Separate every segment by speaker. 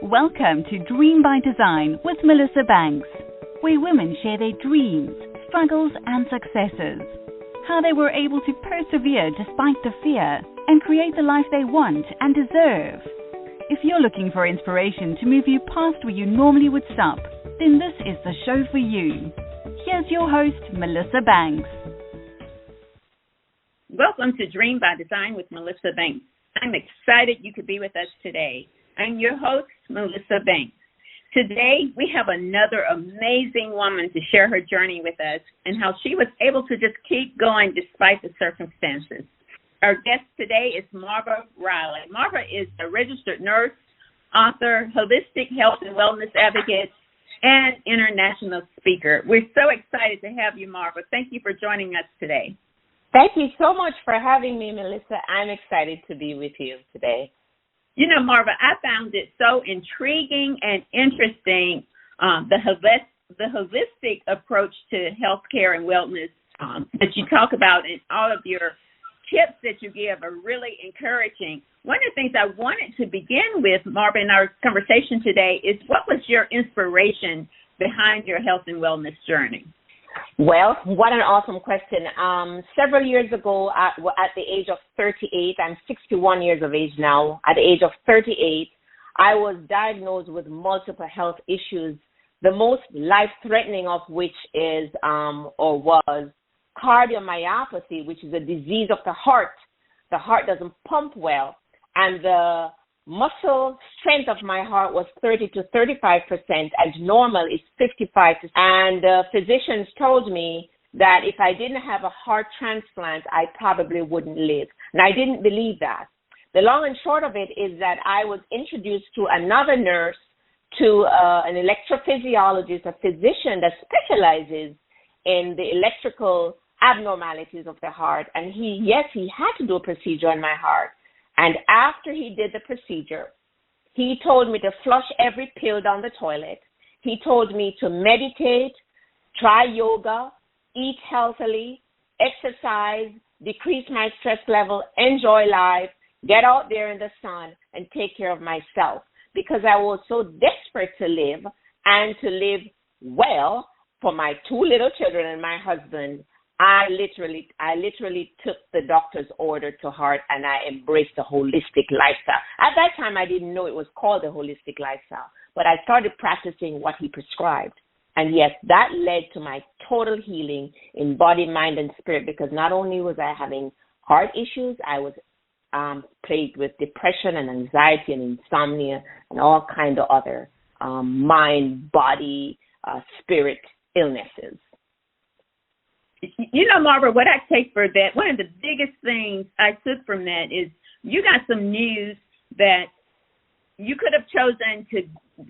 Speaker 1: Welcome to Dream by Design with Melissa Banks, where women share their dreams, struggles and successes, how they were able to persevere despite the fear and create the life they want and deserve. If you're looking for inspiration to move you past where you normally would stop, then this is the show for you. Here's your host, Melissa Banks.
Speaker 2: Welcome to Dream by Design with Melissa Banks. I'm excited you could be with us today. I'm your host, Melissa Banks. Today, we have another amazing woman to share her journey with us and how she was able to just keep going despite the circumstances. Our guest today is Marva Riley. Marva is a registered nurse, author, holistic health and wellness advocate, and international speaker. We're so excited to have you, Marva. Thank you for joining us today.
Speaker 3: Thank you so much for having me, Melissa. I'm excited to be with you today.
Speaker 2: You know, Marva, I found it so intriguing and interesting, the holistic approach to healthcare and wellness that you talk about, and all of your tips that you give are really encouraging. One of the things I wanted to begin with, Marva, in our conversation today is what was your inspiration behind your health and wellness journey?
Speaker 3: Well, what an awesome question. Several years ago, at the age of 38, I'm 61 years of age now. At the age of 38, I was diagnosed with multiple health issues, the most life-threatening of which is was cardiomyopathy, which is a disease of the heart. The heart doesn't pump well, and the muscle strength of my heart was 30 to 35%, and normal is 55%. And physicians told me that if I didn't have a heart transplant, I probably wouldn't live. And I didn't believe that. The long and short of it is that I was introduced to another nurse, to an electrophysiologist, a physician that specializes in the electrical abnormalities of the heart. And he had to do a procedure on my heart. And after he did the procedure, he told me to flush every pill down the toilet. He told me to meditate, try yoga, eat healthily, exercise, decrease my stress level, enjoy life, get out there in the sun, and take care of myself. Because I was so desperate to live and to live well for my two little children and my husband, I literally took the doctor's order to heart, and I embraced the holistic lifestyle. At that time, I didn't know it was called the holistic lifestyle, but I started practicing what he prescribed. And yes, that led to my total healing in body, mind, and spirit, because not only was I having heart issues, I was plagued with depression and anxiety and insomnia and all kinds of other mind, body, spirit illnesses.
Speaker 2: You know, Marva, what I take for that, one of the biggest things I took from that is you got some news that you could have chosen to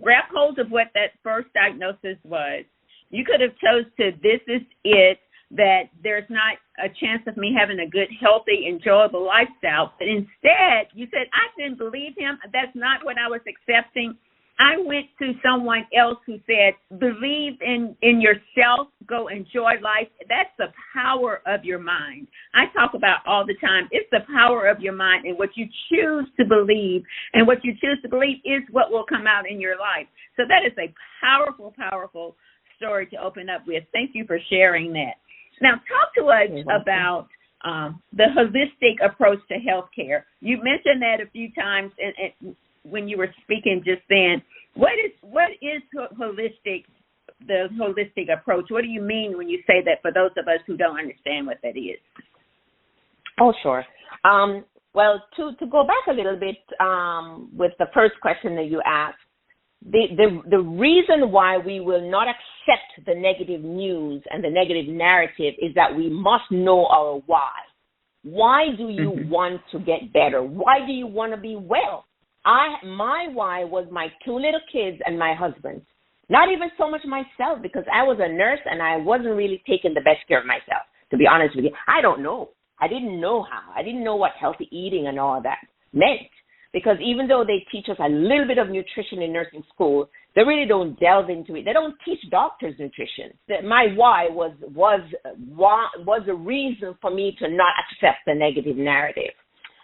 Speaker 2: grab hold of what that first diagnosis was. You could have chose to, this is it, that there's not a chance of me having a good, healthy, enjoyable lifestyle. But instead, you said, I didn't believe him. That's not what I was accepting. I went to someone else who said, believe in yourself, go enjoy life. That's the power of your mind. I talk about all the time. It's the power of your mind and what you choose to believe. And what you choose to believe is what will come out in your life. So that is a powerful, powerful story to open up with. Thank you for sharing that. Now, talk to us about the holistic approach to healthcare. You mentioned that a few times when you were speaking just then. What is holistic, the holistic approach? What do you mean when you say that for those of us who don't understand what that is?
Speaker 3: Oh, sure. Well, to go back a little bit with the first question that you asked, the reason why we will not accept the negative news and the negative narrative is that we must know our why. Why do you want to get better? Why do you want to be well? My why was my two little kids and my husband. Not even so much myself, because I was a nurse and I wasn't really taking the best care of myself, to be honest with you. I don't know. I didn't know how. I didn't know what healthy eating and all that meant, because even though they teach us a little bit of nutrition in nursing school, they really don't delve into it. They don't teach doctors nutrition. My why was a reason for me to not accept the negative narrative.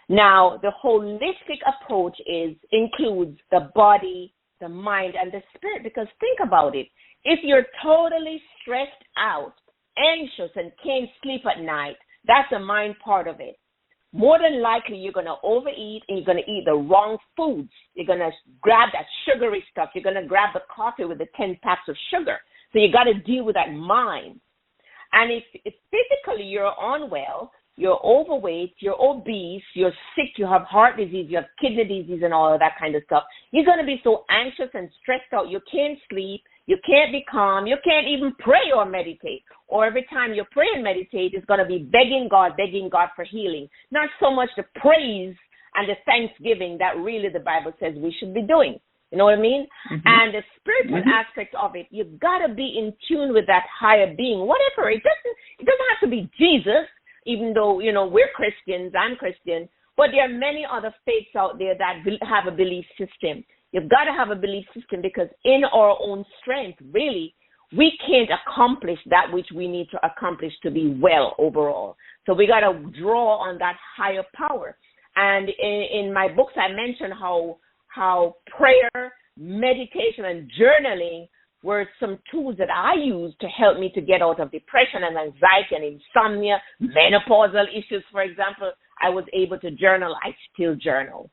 Speaker 3: Now, the holistic approach includes the body, the mind, and the spirit. Because think about it. If you're totally stressed out, anxious, and can't sleep at night, that's the mind part of it. More than likely, you're going to overeat, and you're going to eat the wrong foods. You're going to grab that sugary stuff. You're going to grab the coffee with the 10 packs of sugar. So you got to deal with that mind. And if physically you're unwell, you're overweight, you're obese, you're sick, you have heart disease, you have kidney disease and all of that kind of stuff, you're going to be so anxious and stressed out. You can't sleep. You can't be calm. You can't even pray or meditate. Or every time you pray and meditate, it's going to be begging God for healing. Not so much the praise and the thanksgiving that really the Bible says we should be doing. You know what I mean? Mm-hmm. And the spiritual aspect of it, you've got to be in tune with that higher being. Whatever. It doesn't have to be Jesus, even though, you know, we're Christians, I'm Christian. But there are many other faiths out there that have a belief system. You've got to have a belief system, because in our own strength, really, we can't accomplish that which we need to accomplish to be well overall. So we got to draw on that higher power. And in my books, I mentioned how prayer, meditation, and journaling were some tools that I used to help me to get out of depression and anxiety and insomnia, menopausal issues, for example. I was able to journal. I still journal.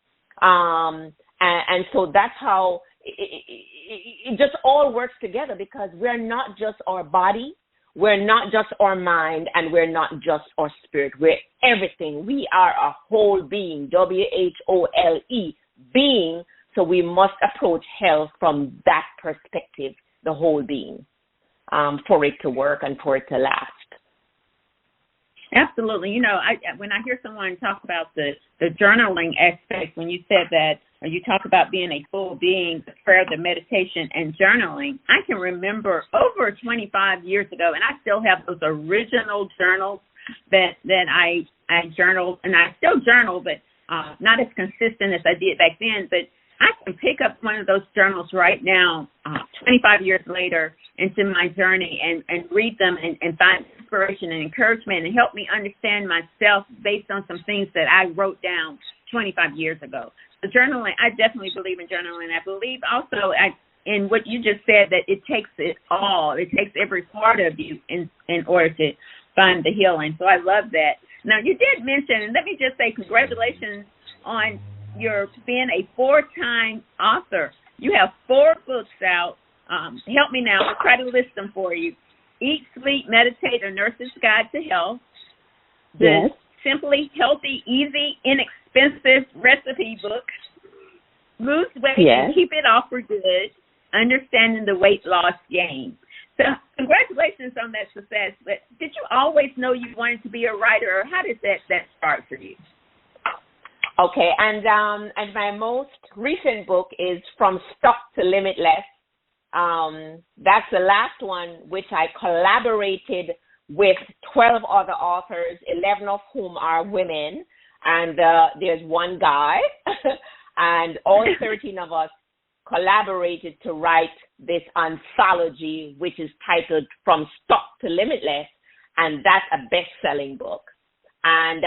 Speaker 3: And so that's how it just all works together, because we're not just our body, we're not just our mind, and we're not just our spirit. We're everything. We are a whole being, WHOLE, being. So we must approach health from that perspective, the whole being, for it to work and for it to last.
Speaker 2: Absolutely. You know, when I hear someone talk about the journaling aspect, when you said that, or you talk about being a full being, the prayer, the meditation, and journaling, I can remember over 25 years ago, and I still have those original journals that I journaled, and I still journal, but not as consistent as I did back then. But I can pick up one of those journals right now, 25 years later, into my journey and read them and find inspiration and encouragement and help me understand myself based on some things that I wrote down 25 years ago. So journaling, I definitely believe in journaling. I believe also in what you just said, that it takes it all. It takes every part of you in order to find the healing. So I love that. Now, you did mention, and let me just say congratulations on your being a 4-time author. You have 4 books out. Help me now. I'll try to list them for you. Eat, Sleep, Meditate, A Nurse's Guide to Health. The Simply Healthy, Easy, Inexpensive Recipe Book. Lose Weight and Keep It Off for Good. Understanding the Weight Loss Game. So congratulations on that success. But did you always know you wanted to be a writer, or how did that start for you?
Speaker 3: Okay, and my most recent book is From Stuck to Limitless. That's the last one, which I collaborated with 12 other authors, 11 of whom are women, and there's one guy, and all 13 of us collaborated to write this anthology, which is titled From Stuck to Limitless, and that's a best-selling book. And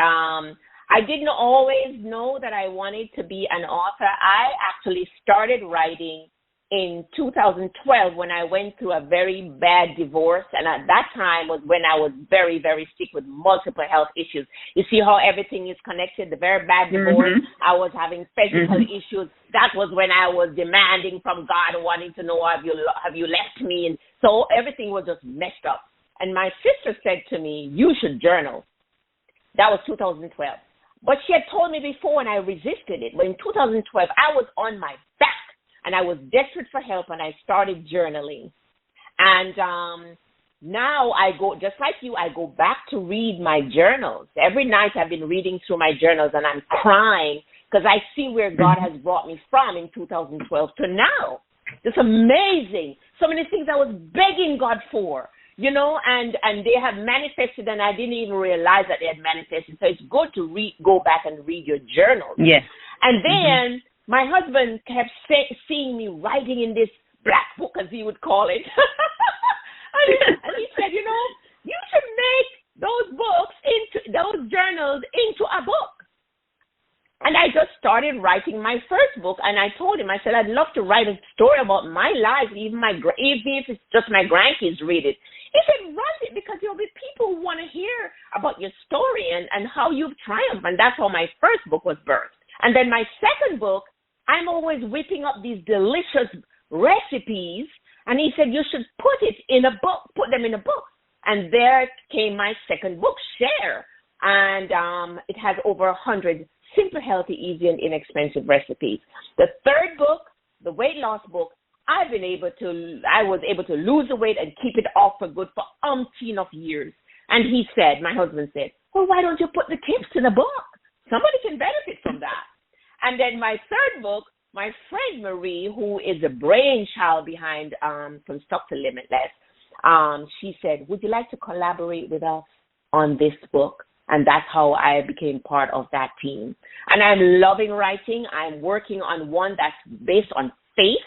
Speaker 3: I didn't always know that I wanted to be an author. I actually started writing in 2012 when I went through a very bad divorce. And at that time was when I was very, very sick with multiple health issues. You see how everything is connected? The very bad divorce, I was having physical issues. That was when I was demanding from God, wanting to know, have you left me? And so everything was just messed up. And my sister said to me, you should journal. That was 2012. But she had told me before, and I resisted it. But in 2012, I was on my back, and I was desperate for help, and I started journaling. And now I go, just like you, I go back to read my journals. Every night I've been reading through my journals, and I'm crying because I see where God has brought me from in 2012 to now. It's amazing. So many things I was begging God for. You know, and they have manifested, and I didn't even realize that they had manifested. So it's good to go back and read your journals. Yes. And then my husband kept seeing me writing in this black book, as he would call it. and he said, you know, you should make those journals into a book. And I just started writing my first book, and I told him, I said, I'd love to write a story about my life, even if it's just my grandkids read it. He said, write it, because there'll be people who want to hear about your story and how you've triumphed. And that's how my first book was birthed. And then my second book, I'm always whipping up these delicious recipes. And he said, you should put them in a book. And there came my second book, Share. And it has over 100 simple, healthy, easy, and inexpensive recipes. The third book, the weight loss book, I was able to lose the weight and keep it off for good for umpteen of years. And my husband said, well, why don't you put the tips in a book? Somebody can benefit from that. And then my third book, my friend Marie, who is the brainchild behind From Stuck to Limitless, she said, would you like to collaborate with us on this book? And that's how I became part of that team. And I'm loving writing. I'm working on one that's based on faith,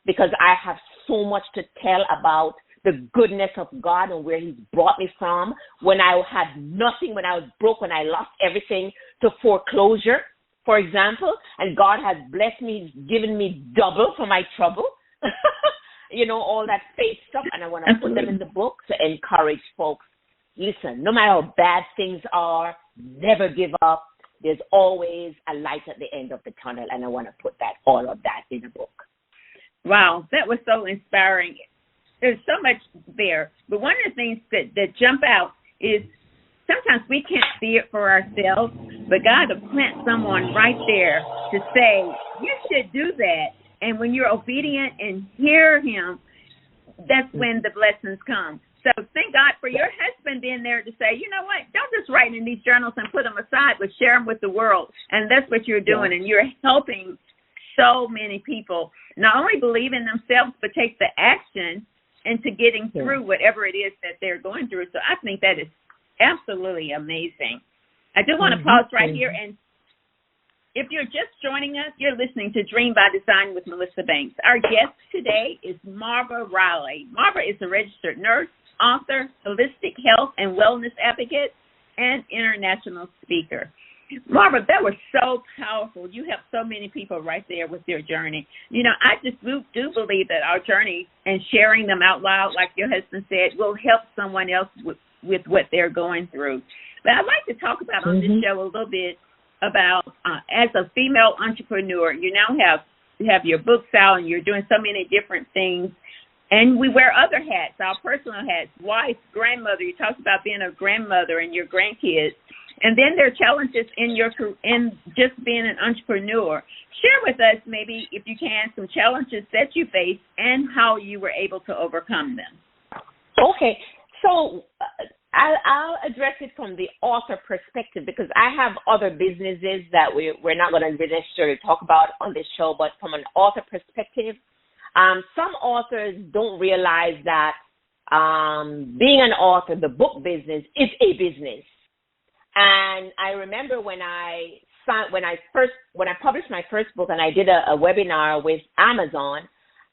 Speaker 3: because I have so much to tell about the goodness of God and where he's brought me from. When I had nothing, when I was broke, when I lost everything to foreclosure, for example, and God has blessed me, he's given me double for my trouble. All that faith stuff. And I want to put them in the book to encourage folks. Listen, no matter how bad things are, never give up. There's always a light at the end of the tunnel, and I want to put all of that in a book.
Speaker 2: Wow, that was so inspiring. There's so much there. But one of the things that jump out is sometimes we can't see it for ourselves, but God will plant someone right there to say, you should do that. And when you're obedient and hear him, that's when the blessings come. So thank God for your husband being there to say, you know what, don't just write in these journals and put them aside, but share them with the world. And that's what you're doing. And you're helping so many people not only believe in themselves, but take the action into getting through whatever it is that they're going through. So I think that is absolutely amazing. I do want to pause right here. And if you're just joining us, you're listening to Dream by Design with Melissa Banks. Our guest today is Marva Riley. Marva is a registered nurse, author, holistic health and wellness advocate, and international speaker. Marva, that was so powerful. You helped so many people right there with their journey. I just do believe that our journey and sharing them out loud, like your husband said, will help someone else with what they're going through. But I'd like to talk about on this show a little bit about as a female entrepreneur, you now have your books out and you're doing so many different things. And we wear other hats, our personal hats, wife, grandmother. You talked about being a grandmother and your grandkids. And then there are challenges in just being an entrepreneur. Share with us, maybe, if you can, some challenges that you faced and how you were able to overcome them.
Speaker 3: Okay. So I'll address it from the author perspective, because I have other businesses that we're not going to necessarily talk about on this show, but from an author perspective, some authors don't realize that being an author, the book business, is a business. And I remember when I published my first book, and I did a webinar with Amazon,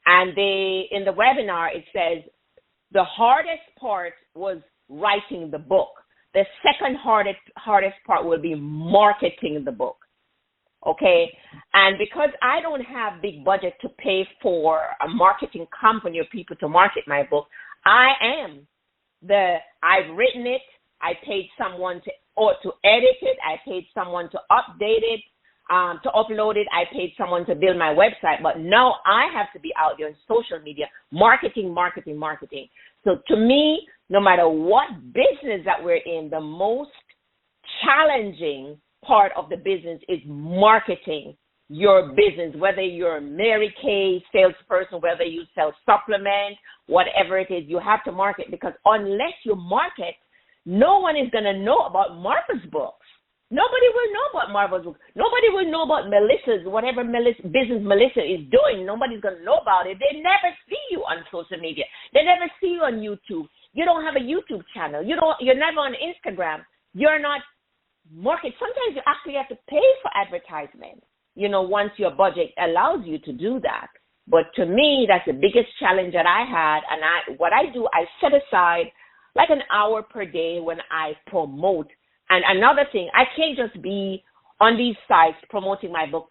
Speaker 3: and in the webinar it says the hardest part was writing the book. The second hardest part will be marketing the book. Okay, and because I don't have big budget to pay for a marketing company or people to market my book, I've written it, I paid someone to edit it, I paid someone to update it, to upload it, I paid someone to build my website, but now I have to be out there on social media, marketing. So to me, no matter what business that we're in, the most challenging part of the business is marketing your business, whether you're a Mary Kay salesperson, whether you sell supplements, whatever it is, you have to market, because unless you market, no one is going to know about Marva's books. Nobody will know about Marva's books. Nobody will know about Melissa's, whatever business Melissa is doing. Nobody's going to know about it. They never see you on social media. They never see you on YouTube. You don't have a YouTube channel. You're never on Instagram. You're not market. Sometimes you actually have to pay for advertisement, once your budget allows you to do that. But to me, that's the biggest challenge that I had. And what I do, I set aside like an hour per day when I promote. And another thing, I can't just be on these sites promoting my book.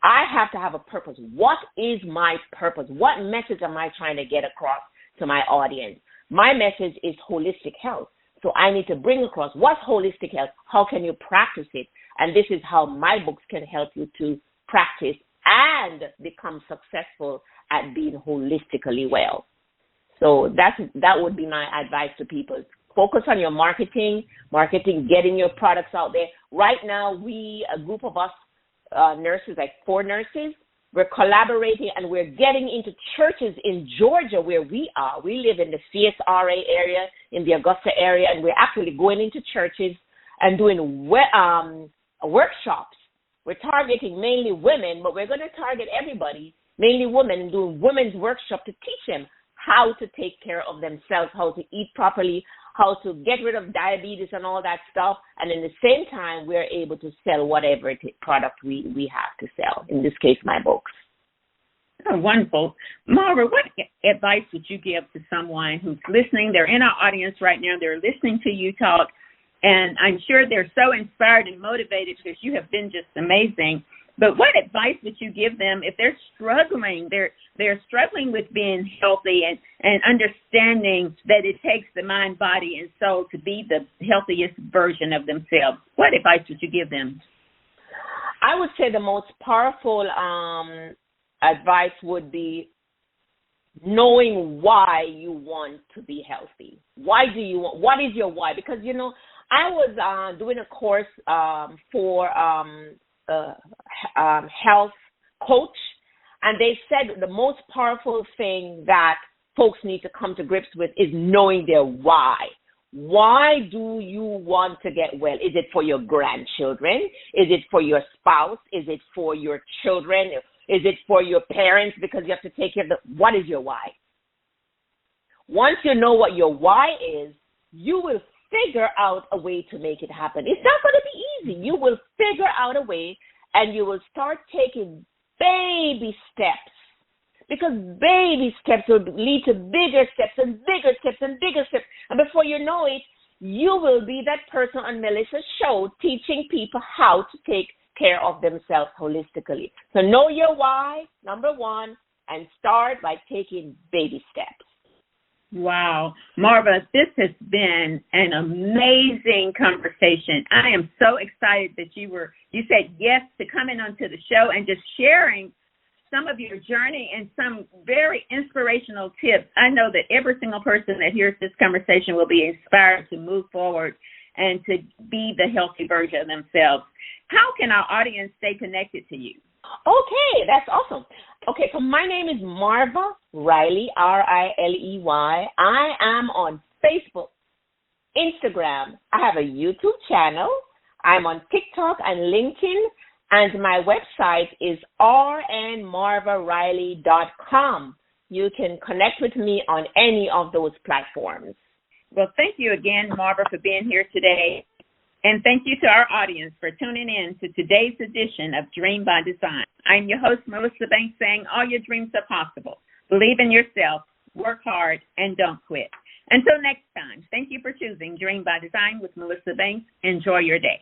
Speaker 3: I have to have a purpose. What is my purpose? What message am I trying to get across to my audience? My message is holistic health. So I need to bring across what's holistic health, how can you practice it? And this is how my books can help you to practice and become successful at being holistically well. So that would be my advice to people. Focus on your marketing, getting your products out there. Right now, a group of us nurses, like 4 nurses, we're collaborating and we're getting into churches in Georgia where we are. We live in the CSRA area, in the Augusta area, and we're actually going into churches and doing workshops. We're targeting mainly women, but we're going to target everybody, mainly women, and doing women's workshop to teach them how to take care of themselves, how to eat properly, how to get rid of diabetes and all that stuff. And in the same time, we're able to sell whatever product we have to sell, in this case, my books.
Speaker 2: Oh, wonderful. Marva, what advice would you give to someone who's listening? They're in our audience right now. They're listening to you talk, and I'm sure they're so inspired and motivated because you have been just amazing. But what advice would you give them if they're struggling? They're struggling with being healthy and understanding that it takes the mind, body, and soul to be the healthiest version of themselves. What advice would you give them?
Speaker 3: I would say the most powerful advice would be knowing why you want to be healthy. Why do you want? What is your why? Because, I was doing a course for health coach, and they said the most powerful thing that folks need to come to grips with is knowing their why. Why do you want to get well? Is it for your grandchildren? Is it for your spouse? Is it for your children? Is it for your parents because you have to take care of what is your why? Once you know what your why is, you will figure out a way to make it happen. It's not going to be easy. You will figure out a way, and you will start taking baby steps, because baby steps will lead to bigger steps and bigger steps and bigger steps. And before you know it, you will be that person on Melissa's show teaching people how to take care of themselves holistically. So know your why, number one, and start by taking baby steps.
Speaker 2: Wow. Marva, this has been an amazing conversation. I am so excited that you said yes to coming onto the show and just sharing some of your journey and some very inspirational tips. I know that every single person that hears this conversation will be inspired to move forward and to be the healthy version of themselves. How can our audience stay connected to you?
Speaker 3: Okay, that's awesome. Okay, so my name is Marva Riley, Riley. I am on Facebook, Instagram. I have a YouTube channel. I'm on TikTok and LinkedIn. And my website is rnmarvariley.com. You can connect with me on any of those platforms.
Speaker 2: Well, thank you again, Marva, for being here today. And thank you to our audience for tuning in to today's edition of Dream by Design. I'm your host, Melissa Banks, saying all your dreams are possible. Believe in yourself, work hard, and don't quit. Until next time, thank you for choosing Dream by Design with Melissa Banks. Enjoy your day.